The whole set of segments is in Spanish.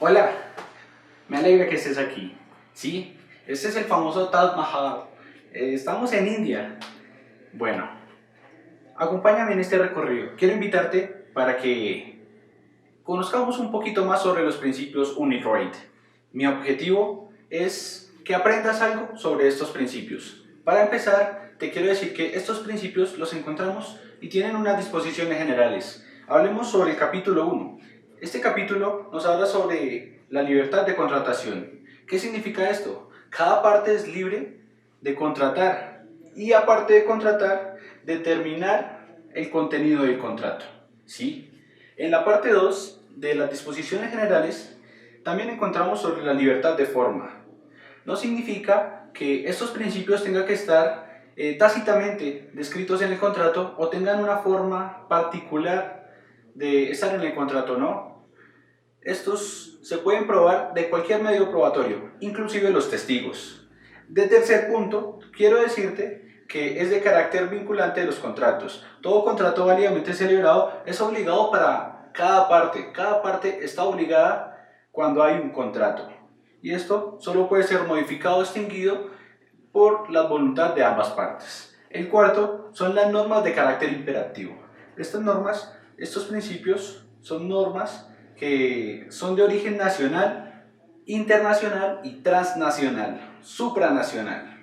Hola, me alegra que estés aquí. Sí, este es el famoso Taj Mahal. Estamos en India. Bueno, acompáñame en este recorrido. Quiero invitarte para que conozcamos un poquito más sobre los principios Unidroid. Mi objetivo es que aprendas algo sobre estos principios. Para empezar, te quiero decir que estos principios los encontramos y tienen unas disposiciones generales. Hablemos sobre el capítulo 1. Este capítulo nos habla sobre la libertad de contratación. ¿Qué significa esto? Cada parte es libre de contratar y, aparte de contratar, determinar el contenido del contrato. ¿Sí? En la parte 2 de las disposiciones generales también encontramos sobre la libertad de forma. No significa que estos principios tengan que estar tácitamente descritos en el contrato o tengan una forma particular de estar en el contrato, no. Estos se pueden probar de cualquier medio probatorio, inclusive los testigos. De tercer punto, quiero decirte que es de carácter vinculante de los contratos. Todo contrato válidamente celebrado es obligado para cada parte. Cada parte está obligada cuando hay un contrato. Y esto solo puede ser modificado o extinguido por la voluntad de ambas partes. El cuarto son las normas de carácter imperativo. Estas normas, estos principios, son normas que son de origen nacional, internacional y transnacional, supranacional.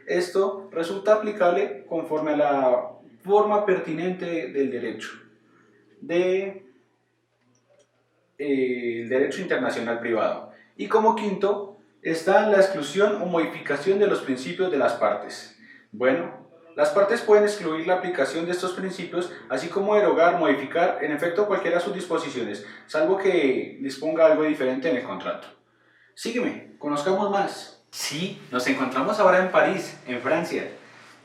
Esto resulta aplicable conforme a la forma pertinente del derecho, el derecho internacional privado. Y como quinto está la exclusión o modificación de los principios de las partes. Bueno, las partes pueden excluir la aplicación de estos principios, así como derogar, modificar, en efecto, cualquiera de sus disposiciones, salvo que disponga algo diferente en el contrato. Sígueme, conozcamos más. Sí, nos encontramos ahora en París, en Francia.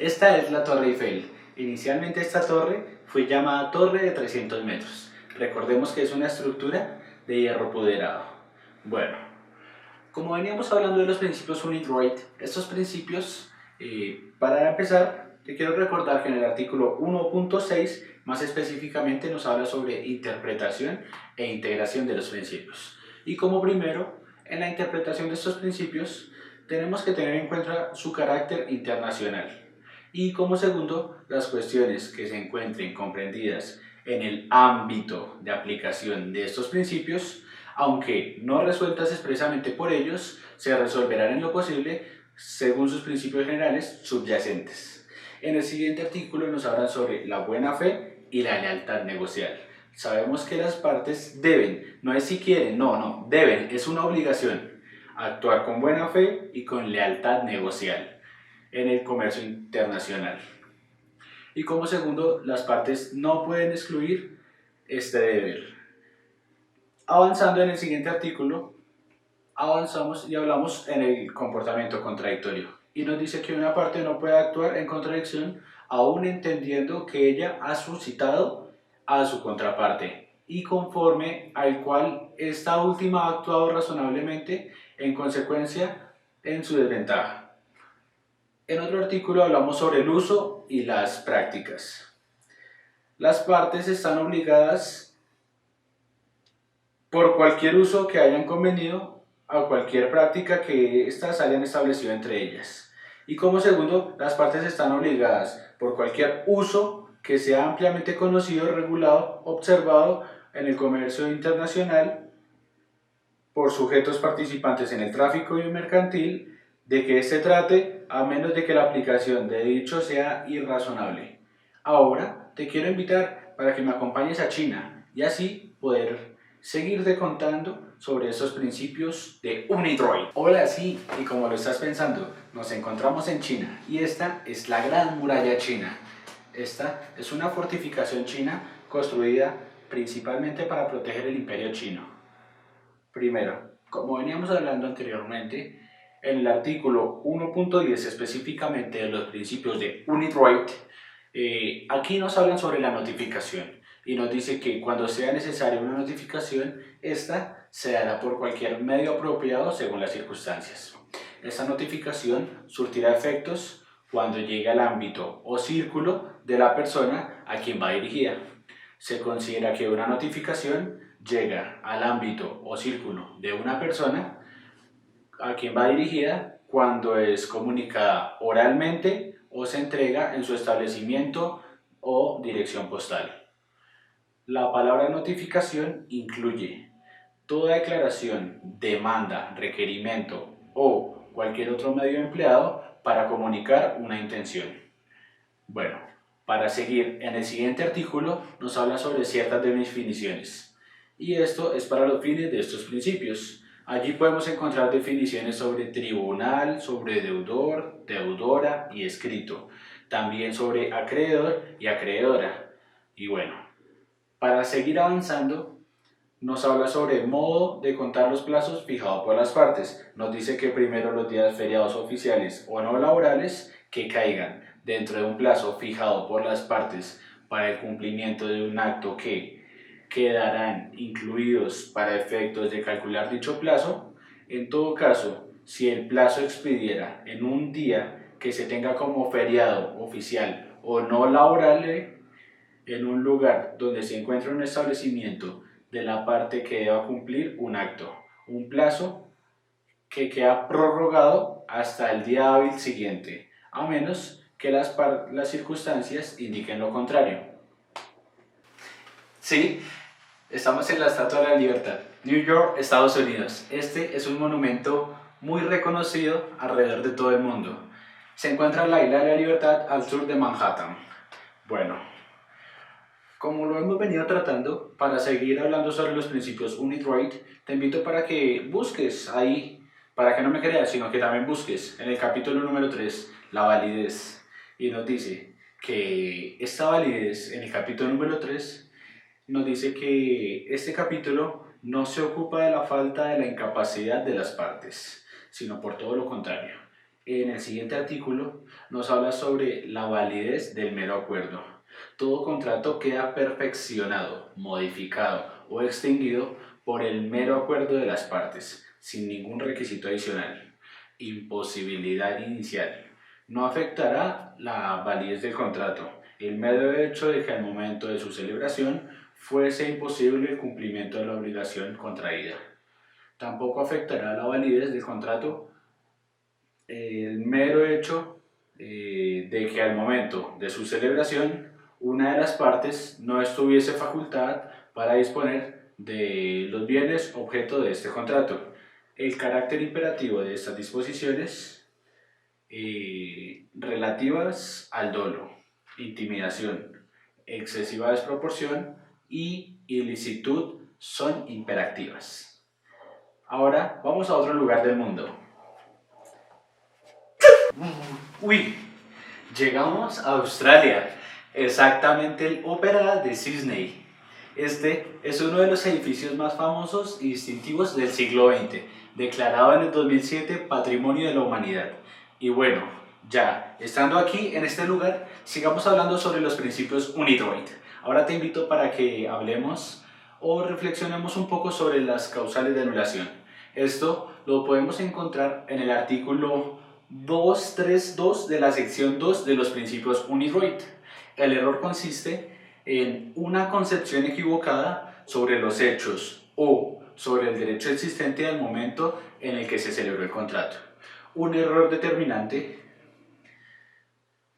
Esta es la Torre Eiffel. Inicialmente esta torre fue llamada Torre de 300 metros. Recordemos que es una estructura de hierro puderado. Bueno, como veníamos hablando de los principios Unidroid, estos principios, para empezar, te quiero recordar que en el artículo 1.6, más específicamente, nos habla sobre interpretación e integración de los principios. Y como primero, en la interpretación de estos principios, tenemos que tener en cuenta su carácter internacional. Y como segundo, las cuestiones que se encuentren comprendidas en el ámbito de aplicación de estos principios, aunque no resueltas expresamente por ellos, se resolverán en lo posible según sus principios generales subyacentes. En el siguiente artículo nos hablan sobre la buena fe y la lealtad negocial. Sabemos que las partes deben, no es si quieren, no, deben, es una obligación, actuar con buena fe y con lealtad negocial en el comercio internacional. Y como segundo, las partes no pueden excluir este deber. Avanzando en el siguiente artículo, avanzamos y hablamos en el comportamiento contradictorio. Y nos dice que una parte no puede actuar en contradicción aún entendiendo que ella ha suscitado a su contraparte y conforme al cual esta última ha actuado razonablemente en consecuencia en su desventaja. En otro artículo hablamos sobre el uso y las prácticas. Las partes están obligadas por cualquier uso que hayan convenido a cualquier práctica que éstas hayan establecido entre ellas. Y como segundo, las partes están obligadas por cualquier uso que sea ampliamente conocido, regulado, observado en el comercio internacional por sujetos participantes en el tráfico mercantil, de que se trate a menos de que la aplicación de dicho sea irrazonable. Ahora te quiero invitar para que me acompañes a China y así poder seguirte contando sobre esos principios de Unidroid. Hola, sí, y como lo estás pensando, nos encontramos en China y esta es la Gran Muralla China. Esta es una fortificación china construida principalmente para proteger el imperio chino. Primero, como veníamos hablando anteriormente, en el artículo 1.10 específicamente de los principios de Unidroid, aquí nos hablan sobre la notificación y nos dice que cuando sea necesaria una notificación, esta se dará por cualquier medio apropiado según las circunstancias. Esta notificación surtirá efectos cuando llegue al ámbito o círculo de la persona a quien va dirigida. Se considera que una notificación llega al ámbito o círculo de una persona a quien va dirigida cuando es comunicada oralmente o se entrega en su establecimiento o dirección postal. La palabra notificación incluye toda declaración, demanda, requerimiento o cualquier otro medio empleado para comunicar una intención. Bueno, para seguir, en el siguiente artículo nos habla sobre ciertas definiciones. Y esto es para los fines de estos principios. Allí podemos encontrar definiciones sobre tribunal, sobre deudor, deudora y escrito. También sobre acreedor y acreedora. Y bueno, para seguir avanzando, nos habla sobre el modo de contar los plazos fijado por las partes. Nos dice que primero los días feriados oficiales o no laborales que caigan dentro de un plazo fijado por las partes para el cumplimiento de un acto que quedarán incluidos para efectos de calcular dicho plazo. En todo caso, si el plazo expidiera en un día que se tenga como feriado oficial o no laborable, en un lugar donde se encuentra un establecimiento de la parte que deba cumplir un acto, un plazo que queda prorrogado hasta el día hábil siguiente, a menos que las circunstancias indiquen lo contrario. Sí, estamos en la Estatua de la Libertad, New York, Estados Unidos. Este es un monumento muy reconocido alrededor de todo el mundo. Se encuentra en la Isla de la Libertad al sur de Manhattan. Bueno, como lo hemos venido tratando, para seguir hablando sobre los principios Unit-Rate, te invito para que busques ahí, para que no me creas, sino que también busques en el capítulo número 3, la validez. Y nos dice que esta validez, en el capítulo número 3, nos dice que este capítulo no se ocupa de la falta de la incapacidad de las partes, sino por todo lo contrario. En el siguiente artículo nos habla sobre la validez del mero acuerdo. Todo contrato queda perfeccionado, modificado o extinguido por el mero acuerdo de las partes, sin ningún requisito adicional. Imposibilidad inicial. No afectará la validez del contrato. El mero hecho de que al momento de su celebración fuese imposible el cumplimiento de la obligación contraída. Tampoco afectará la validez del contrato el mero hecho de que al momento de su celebración una de las partes no estuviese facultad para disponer de los bienes objeto de este contrato. El carácter imperativo de estas disposiciones relativas al dolo, intimidación, excesiva desproporción y ilicitud son imperativas. Ahora vamos a otro lugar del mundo. Uy, llegamos a Australia, exactamente el Ópera de Sydney. Este es uno de los edificios más famosos y distintivos del siglo XX, declarado en el 2007 Patrimonio de la Humanidad. Y bueno, ya estando aquí en este lugar, sigamos hablando sobre los principios Unit-Rate. Ahora te invito para que hablemos o reflexionemos un poco sobre las causales de anulación. Esto lo podemos encontrar en el artículo 232 de la sección 2 de los principios Unit-Rate. El error consiste en una concepción equivocada sobre los hechos o sobre el derecho existente al momento en el que se celebró el contrato. Un error determinante.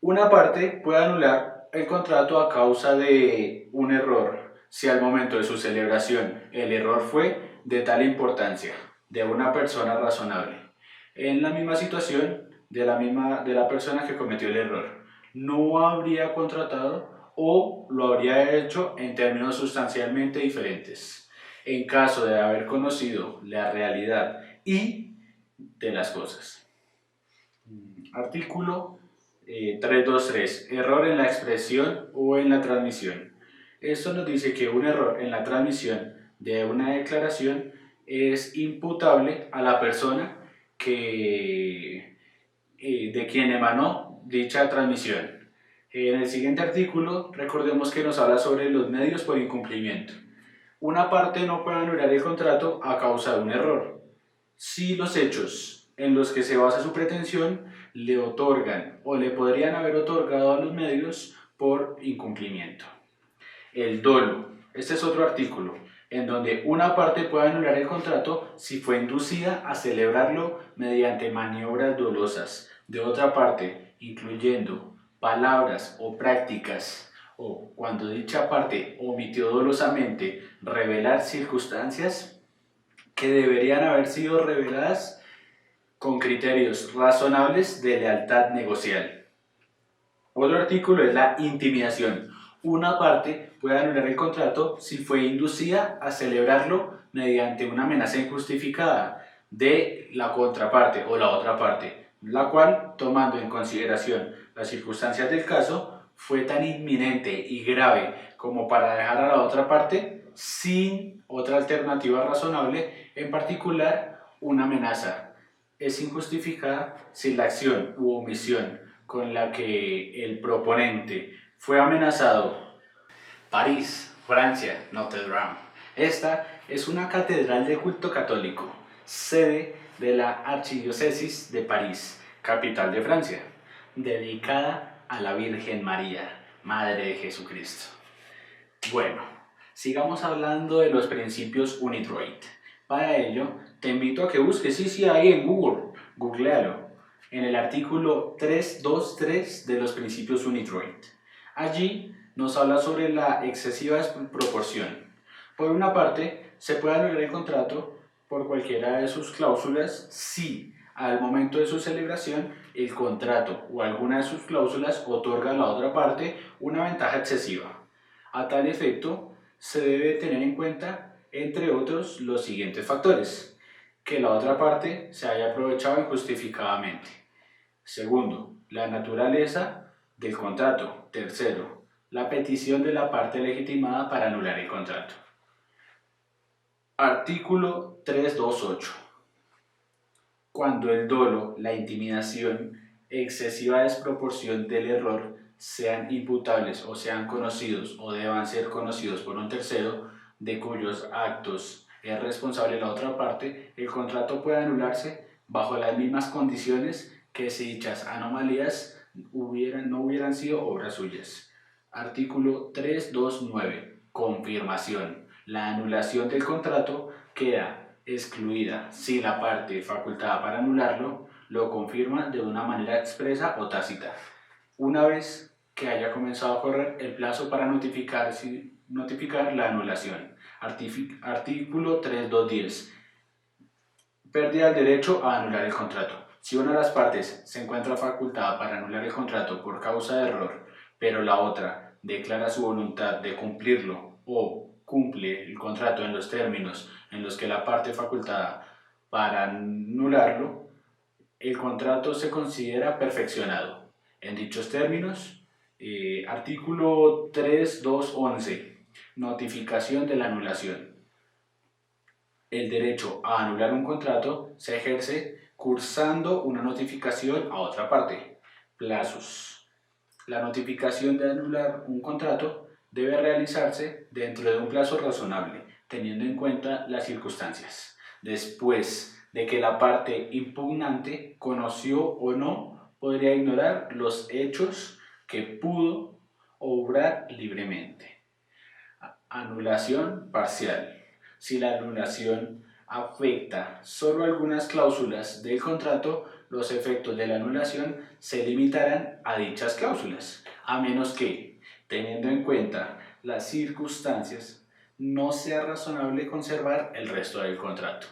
Una parte puede anular el contrato a causa de un error si al momento de su celebración el error fue de tal importancia de una persona razonable. En la misma situación de la persona que cometió el error, no habría contratado o lo habría hecho en términos sustancialmente diferentes, en caso de haber conocido la realidad y de las cosas. Artículo 323. Error en la expresión o en la transmisión. Esto nos dice que un error en la transmisión de una declaración es imputable a la persona de quien emanó dicha transmisión. En el siguiente artículo, recordemos que nos habla sobre los medios por incumplimiento. Una parte no puede anular el contrato a causa de un error, si los hechos en los que se basa su pretensión le otorgan o le podrían haber otorgado a los medios por incumplimiento. El dolo. Este es otro artículo en donde una parte puede anular el contrato si fue inducida a celebrarlo mediante maniobras dolosas de otra parte, incluyendo palabras o prácticas, o cuando dicha parte omitió dolosamente revelar circunstancias que deberían haber sido reveladas con criterios razonables de lealtad negocial. Otro artículo es la intimidación. Una parte puede anular el contrato si fue inducida a celebrarlo mediante una amenaza injustificada de la contraparte o la otra parte, la cual, tomando en consideración las circunstancias del caso, fue tan inminente y grave como para dejar a la otra parte sin otra alternativa razonable, en particular una amenaza. Es injustificada si la acción u omisión con la que el proponente fue amenazado. París, Francia, Notre Dame. Esta es una catedral de culto católico, sede de la Archidiócesis de París, capital de Francia, dedicada a la Virgen María, Madre de Jesucristo. Bueno, sigamos hablando de los principios UniDroit. Para ello, te invito a que busques, sí, ahí en Google, googlealo, en el artículo 323 de los principios UniDroit. Allí nos habla sobre la excesiva desproporción. Por una parte, se puede anular el contrato por cualquiera de sus cláusulas si, al momento de su celebración, el contrato o alguna de sus cláusulas otorga a la otra parte una ventaja excesiva. A tal efecto, se debe tener en cuenta, entre otros, los siguientes factores: que la otra parte se haya aprovechado injustificadamente. Segundo, la naturaleza del contrato. Tercero, la petición de la parte legitimada para anular el contrato. Artículo 328. Cuando el dolo, la intimidación, excesiva desproporción del error sean imputables o sean conocidos o deban ser conocidos por un tercero de cuyos actos es responsable la otra parte, el contrato puede anularse bajo las mismas condiciones que si dichas anomalías no hubieran sido obras suyas. Artículo 329. Confirmación. La anulación del contrato queda excluida si la parte facultada para anularlo lo confirma de una manera expresa o tácita, una vez que haya comenzado a correr el plazo para notificar la anulación. Artículo 3210. Pérdida del derecho a anular el contrato. Si una de las partes se encuentra facultada para anular el contrato por causa de error, pero la otra declara su voluntad de cumplirlo o cumple el contrato en los términos en los que la parte facultada para anularlo, el contrato se considera perfeccionado. En dichos términos, artículo 3211, notificación de la anulación. El derecho a anular un contrato se ejerce cursando una notificación a otra parte. Plazos. La notificación de anular un contrato debe realizarse dentro de un plazo razonable, teniendo en cuenta las circunstancias. Después de que la parte impugnante conoció o no, podría ignorar los hechos que pudo obrar libremente. Anulación parcial. Si la anulación afecta solo algunas cláusulas del contrato, los efectos de la anulación se limitarán a dichas cláusulas, a menos que, teniendo en cuenta las circunstancias, no sea razonable conservar el resto del contrato.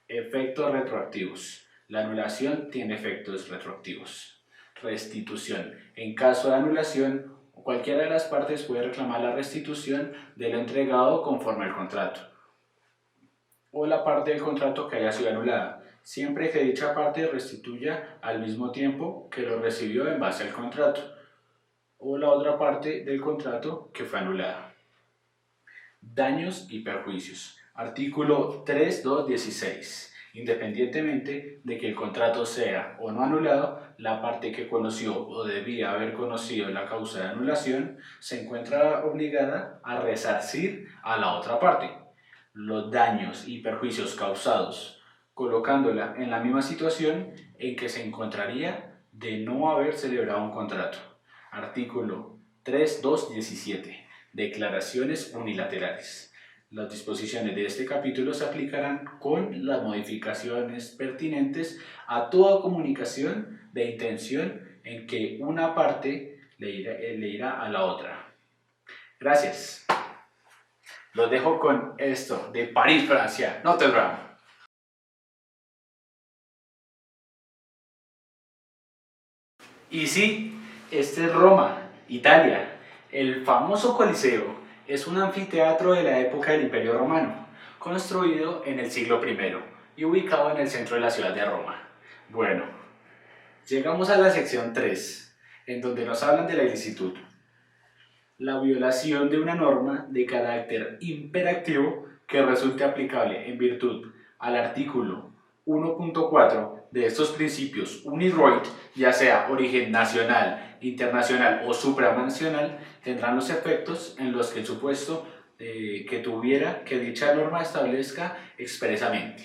Efectos retroactivos. La anulación tiene efectos retroactivos. Restitución. En caso de anulación, cualquiera de las partes puede reclamar la restitución de lo entregado conforme al contrato, o la parte del contrato que haya sido anulada, siempre que dicha parte restituya al mismo tiempo que lo recibió en base al contrato, o la otra parte del contrato que fue anulada. Daños y perjuicios. Artículo 3216. Independientemente de que el contrato sea o no anulado, la parte que conoció o debía haber conocido la causa de anulación se encuentra obligada a resarcir a la otra parte los daños y perjuicios causados, colocándola en la misma situación en que se encontraría de no haber celebrado un contrato. Artículo 3217. declaraciones unilaterales. Las disposiciones de este capítulo se aplicarán con las modificaciones pertinentes a toda comunicación de intención en que una parte le irá a la otra. Gracias. Los dejo con esto de París, Francia, Notre Dame. Y sí, este es Roma, Italia. El famoso Coliseo es un anfiteatro de la época del Imperio Romano, construido en el siglo I y ubicado en el centro de la ciudad de Roma. Bueno, llegamos a la sección 3, en donde nos hablan de la ilicitud. La violación de una norma de carácter imperativo que resulte aplicable en virtud al artículo 1.4 de estos principios UNIDROIT, ya sea origen nacional, internacional o supranacional, tendrán los efectos en los que el supuesto que tuviera que dicha norma establezca expresamente.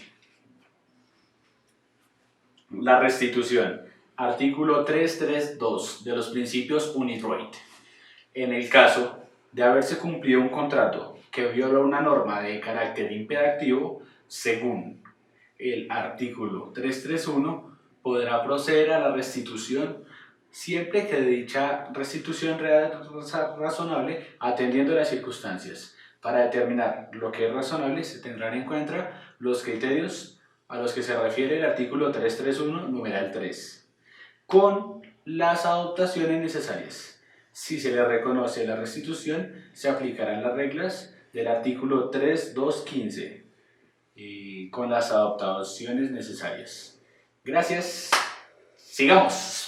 La restitución, artículo 332 de los principios UNIDROIT. En el caso de haberse cumplido un contrato que viola una norma de carácter imperativo, según el artículo 331, podrá proceder a la restitución siempre que dicha restitución sea razonable atendiendo las circunstancias. Para determinar lo que es razonable se tendrán en cuenta los criterios a los que se refiere el artículo 331, numeral 3, con las adaptaciones necesarias. Si se le reconoce la restitución, se aplicarán las reglas del artículo 3215 y con las adaptaciones necesarias. Gracias. Sigamos.